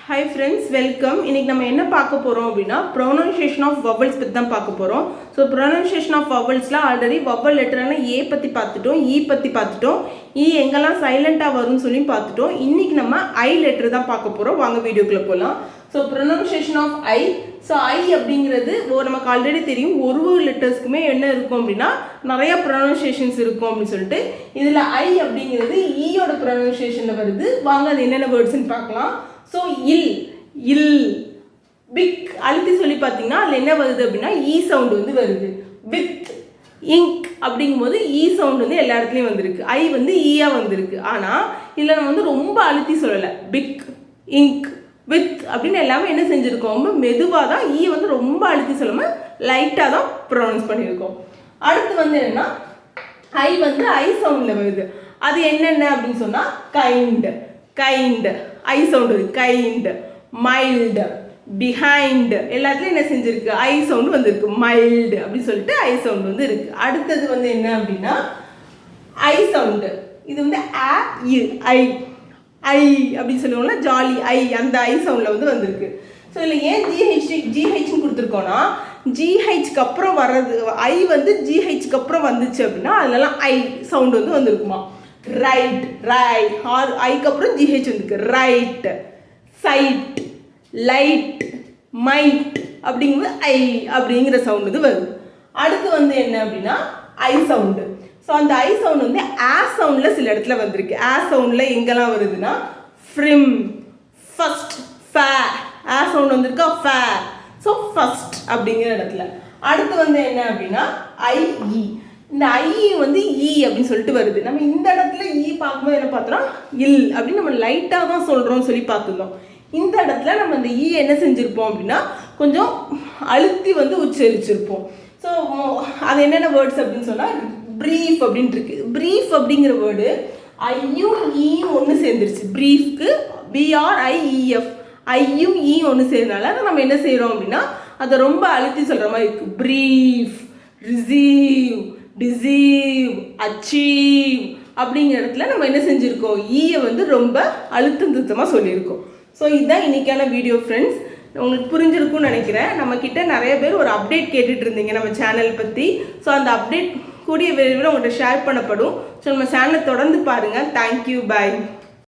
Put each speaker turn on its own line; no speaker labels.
Hi friends, welcome. இன்னைக்கு நம்ம என்ன பார்க்க போறோம் அப்படினா pronunciation of vowels பத்தி தான் பார்க்க போறோம். So pronunciation of vowelsல ஆல்ரெடி vowel லெட்டரான a பத்தி பார்த்துட்டோம், e பத்தி பார்த்துட்டோம். e எங்கெல்லாம் சைலண்டா வரும்னு சொல்லி பார்த்துட்டோம். இன்னைக்கு நம்ம i லெட்டர் தான் பார்க்க போறோம். வாங்க வீடியோக்குள்ள போலாம். So pronunciation of i. So i அப்படிங்கிறது நமக்கு ஆல்ரெடி தெரியும் ஒரு லெட்டர்ஸ்க்குமே என்ன இருக்கும் அப்படினா நிறைய pronunciations இருக்கும் அப்படி சொல்லிட்டு இதுல i அப்படிங்கிறது e யோட pronunciationல வருது. வாங்க அது என்னென்ன வேர்ட்ஸ்னு பார்க்கலாம். So இல் பிக் அழுத்தி சொல்லி பார்த்தீங்கன்னா அதில் என்ன வருது அப்படின்னா இ சவுண்ட் வந்து வருது. வித் இங்க் அப்படிங்கும்போது இ சவுண்ட் வந்து எல்லா இடத்துலையும் வந்திருக்கு. ஐ வந்து ஈயா வந்திருக்கு. ஆனால் இதில் நம்ம வந்து ரொம்ப அழுத்தி சொல்லலை. பிக் இங்க் வித் அப்படின்னு எல்லாமே என்ன செஞ்சுருக்கோம், ரொம்ப மெதுவாக தான் ஈ வந்து ரொம்ப அழுத்தி சொல்லாமல் லைட்டாக தான் ப்ரொனவுன்ஸ் பண்ணியிருக்கோம். அடுத்து வந்து என்னென்னா ஐ வந்து ஐ சவுண்டில் வருது. அது என்னென்ன அப்படின்னு சொன்னால் கைண்ட் ஐ சவுண்ட் வருது. கைண்ட் மைல்டு பிஹைண்ட் எல்லாத்துலேயும் என்ன செஞ்சுருக்கு ஐ சவுண்டு வந்திருக்கு. மைல்டு அப்படின்னு சொல்லிட்டு ஐ சவுண்ட் வந்து இருக்கு. அடுத்தது வந்து என்ன அப்படின்னா ஐ சவுண்டு. இது வந்து ஐ ஐ அப்படின்னு சொல்லுவோம்ல, ஜாலி ஐ, அந்த ஐ சவுண்டில் வந்து வந்திருக்கு. ஸோ இதில் ஏன் ஜிஹெச்னு கொடுத்துருக்கோன்னா ஜிஹெச்க்கு அப்புறம் வர்றது ஐ வந்து ஜிஹெச்க்கு அப்புறம் வந்துச்சு அப்படின்னா அதுலலாம் ஐ சவுண்டு வந்து வந்திருக்குமா. ரைட் ஆர் ஐக்கு அப்புறம் ஜிஹெச் வந்துருக்கு. ரைட் சைட் லைட் மைட் அப்படிங்கும்போது ஐ அப்படிங்கிற சவுண்ட் வந்து வருது. அடுத்து வந்து என்ன அப்படின்னா ஐ சவுண்டு. ஸோ அந்த ஐ சவுண்ட் வந்து ஆ சவுண்டில் சில இடத்துல வந்திருக்கு. ஆ சவுண்டில் எங்கெல்லாம் வருதுன்னா ஃப்ரிம் ஃபஸ்ட் ஃபே ஆ சவுண்ட் வந்திருக்கா ஃபே. ஸோ ஃபஸ்ட் அப்படிங்கிற இடத்துல. அடுத்து வந்து என்ன அப்படின்னா ஐஇ. இந்த ஐ வந்து இ அப்படின்னு சொல்லிட்டு வருது. நம்ம இந்த இடத்துல இ பார்க்கும்போது என்ன பார்த்தோம்னா இல் அப்படின்னு நம்ம லைட்டாக தான் சொல்கிறோம்னு சொல்லி பார்த்துருந்தோம். இந்த இடத்துல நம்ம இந்த இ என்ன செஞ்சுருப்போம் அப்படின்னா கொஞ்சம் அழுத்தி வந்து உச்சரிச்சிருப்போம். ஸோ அது என்னென்ன வேர்ட்ஸ் அப்படின்னு சொன்னால் ப்ரீஃப் அப்படின்ட்டு இருக்கு. ப்ரீஃப் அப்படிங்கிற வேர்டு ஐயும் ஈயும் ஒன்று சேர்ந்துருச்சு. ப்ரீஃப்க்கு BRIEF ஐயும் ஈ ஒன்று சேர்ந்தனால அதை நம்ம என்ன செய்கிறோம் அப்படின்னா அதை ரொம்ப அழுத்தி சொல்கிற மாதிரி இருக்குது. ப்ரீஃப் ரிசீவ் டிசீவ் அச்சீவ் அப்படிங்கிற இடத்துல நம்ம என்ன செஞ்சுருக்கோம், ஈயை வந்து ரொம்ப அழுத்தம் திருத்தமாக சொல்லியிருக்கோம். ஸோ இதுதான் இன்றைக்கான வீடியோ ஃப்ரெண்ட்ஸ். உங்களுக்கு புரிஞ்சிருக்கும்னு நினைக்கிறேன். நம்மக்கிட்ட நிறைய பேர் ஒரு அப்டேட் கேட்டுட்டு இருந்தீங்க நம்ம சேனல் பற்றி. ஸோ அந்த அப்டேட் கூடிய விரைவில் உங்கள்கிட்ட ஷேர் பண்ணப்படும். ஸோ நம்ம சேனலை தொடர்ந்து பாருங்கள். தேங்க்யூ, பாய்.